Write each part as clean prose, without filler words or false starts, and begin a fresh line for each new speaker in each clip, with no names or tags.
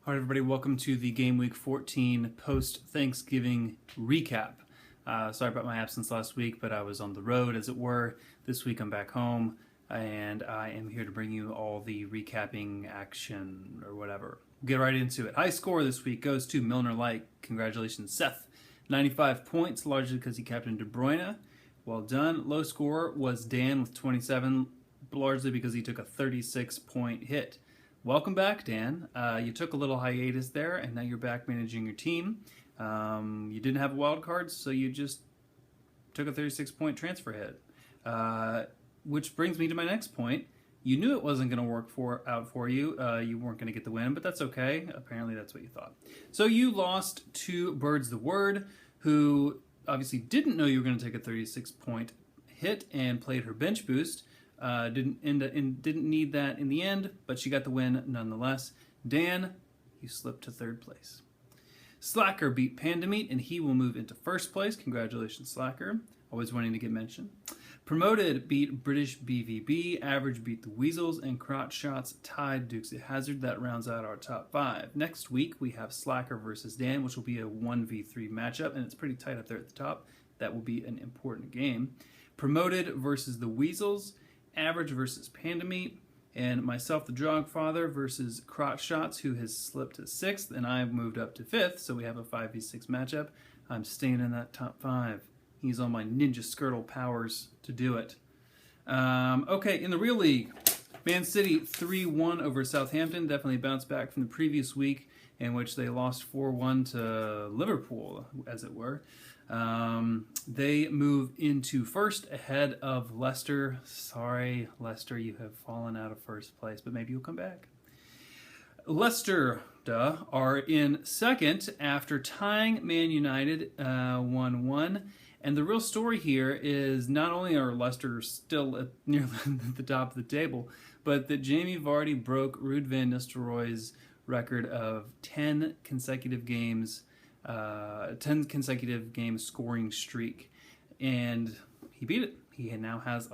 All right, everybody, welcome to the Game Week 14 post-Thanksgiving recap. Sorry about my absence last week, but I was on the road, as it were. This week I'm back home, and I am here to bring you all the recapping action or whatever. Get right into it. High score this week goes to Milner Light. Congratulations, Seth. 95 points, largely because he captained De Bruyne. Well done. Low score was Dan with 27, largely because he took a 36-point hit. Welcome back, Dan. You took a little hiatus there, and now you're back managing your team. You didn't have a wild card, so you just took a 36-point transfer hit. Which brings me to my next point. You knew it wasn't going to work out for you. You weren't going to get the win, but that's okay. Apparently, that's what you thought. So you lost to Birds the Word, who obviously didn't know you were going to take a 36-point hit and played her bench boost. Didn't need that in the end, but she got the win nonetheless. Dan, you slipped to third place. Slacker beat Panda Meat, and he will move into first place. Congratulations, Slacker. Always wanting to get mentioned. Promoted beat British BVB. Average beat the Weasels, and Crotch Shots tied Dukes of Hazzard. That rounds out our top 5. Next week, we have Slacker versus Dan, which will be a 1v3 matchup, and it's pretty tight up there at the top. That will be an important game. Promoted versus the Weasels. Average versus Panda Meat, and myself, the Drogfather, versus Crotch Shots, who has slipped to 6th, and I've moved up to 5th, so we have a 5v6 matchup. I'm staying in that top 5. He's on my Ninja Skrtle powers to do it. Okay, in the real league, Man City 3-1 over Southampton. Definitely bounced back from the previous week, in which they lost 4-1 to Liverpool, as it were. They move into first ahead of Leicester. Sorry, Leicester, you have fallen out of first place, but maybe you'll come back. Leicester are in second after tying Man United 1-1. And the real story here is not only are Leicester still near the top of the table, but that Jamie Vardy broke Ruud van Nistelrooy's record of 10 consecutive games 10 consecutive game scoring streak, and he beat it. He now has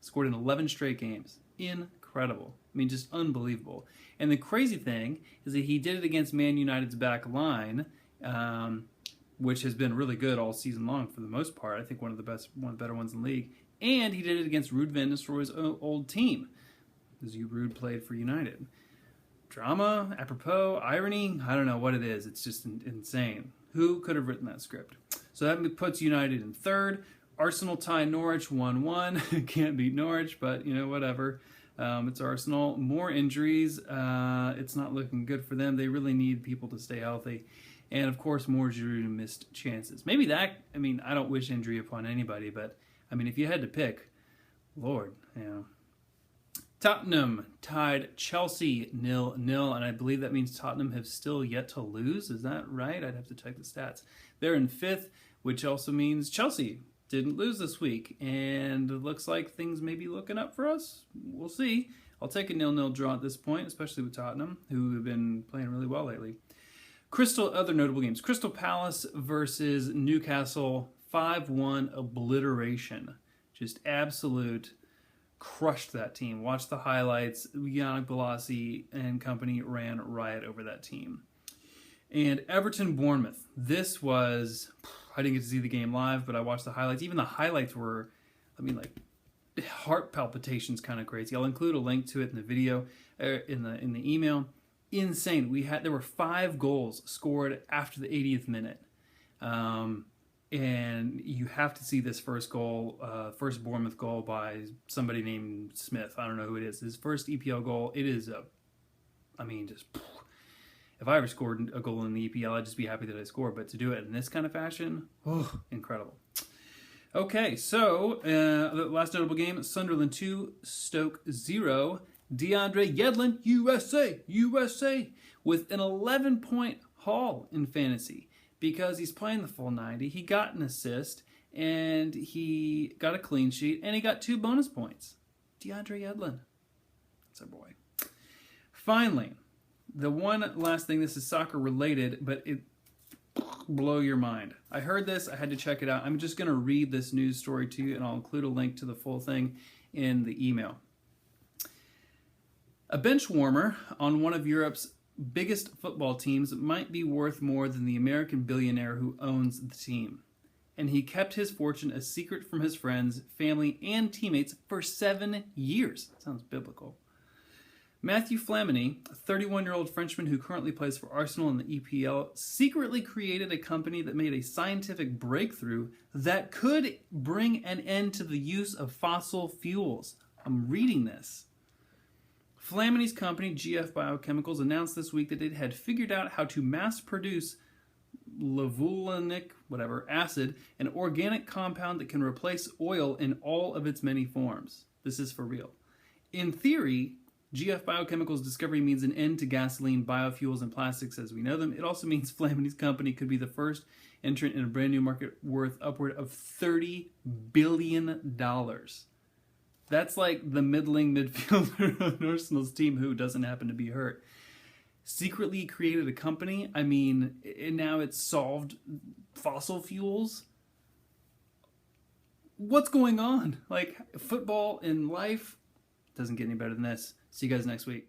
scored in 11 straight games. Incredible. I mean, just unbelievable. And the crazy thing is that he did it against Man United's back line, which has been really good all season long for the most part. I think one of the better ones in the league. And he did it against Ruud van Nistelrooy's old team, because Ruud played for United. Drama, apropos, irony, I don't know what it is. It's just insane. Who could have written that script? So that puts United in third. Arsenal tie Norwich 1-1. Can't beat Norwich, but, whatever. It's Arsenal. More injuries. It's not looking good for them. They really need people to stay healthy. And, of course, more Giroud missed chances. Maybe that, I don't wish injury upon anybody, but, if you had to pick, Lord, Tottenham tied Chelsea 0-0, and I believe that means Tottenham have still yet to lose. Is that right? I'd have to check the stats. They're in 5th, which also means Chelsea didn't lose this week, and it looks like things may be looking up for us. We'll see. I'll take a 0-0 draw at this point, especially with Tottenham, who have been playing really well lately. Other notable games. Crystal Palace versus Newcastle, 5-1 obliteration. Just absolute crushed that team. Watch the highlights. Yannick Bolasie and company ran riot over that team. And Everton-Bournemouth. This was, I didn't get to see the game live, but I watched the highlights. Even the highlights were, heart palpitations kind of crazy. I'll include a link to it in the video, in the email. Insane. There were 5 goals scored after the 80th minute. And you have to see this first first Bournemouth goal by somebody named Smith. I don't know who it is. His first EPL goal. It is if I ever scored a goal in the EPL, I'd just be happy that I scored. But to do it in this kind of fashion, incredible. Okay, so the last notable game, Sunderland 2, Stoke 0. DeAndre Yedlin, USA, with an 11-point haul in fantasy. Because he's playing the full 90, he got an assist, and he got a clean sheet, and he got 2 bonus points. DeAndre Yedlin. That's our boy. Finally, the one last thing, this is soccer related, but it blow your mind. I heard this, I had to check it out. I'm just going to read this news story to you, and I'll include a link to the full thing in the email. A bench warmer on one of Europe's biggest football teams might be worth more than the American billionaire who owns the team. And he kept his fortune a secret from his friends, family, and teammates for 7 years. Sounds biblical. Matthew Flamini, a 31-year-old Frenchman who currently plays for Arsenal in the EPL, secretly created a company that made a scientific breakthrough that could bring an end to the use of fossil fuels. I'm reading this. Flamini's company, GF Biochemicals, announced this week that it had figured out how to mass produce levulinic acid, an organic compound that can replace oil in all of its many forms. This is for real. In theory, GF Biochemicals' discovery means an end to gasoline, biofuels, and plastics as we know them. It also means Flamini's company could be the first entrant in a brand new market worth upward of $30 billion. That's like the middling midfielder on Arsenal's team who doesn't happen to be hurt. Secretly created a company. I mean, and now it's solved fossil fuels. What's going on? Like, football in life doesn't get any better than this. See you guys next week.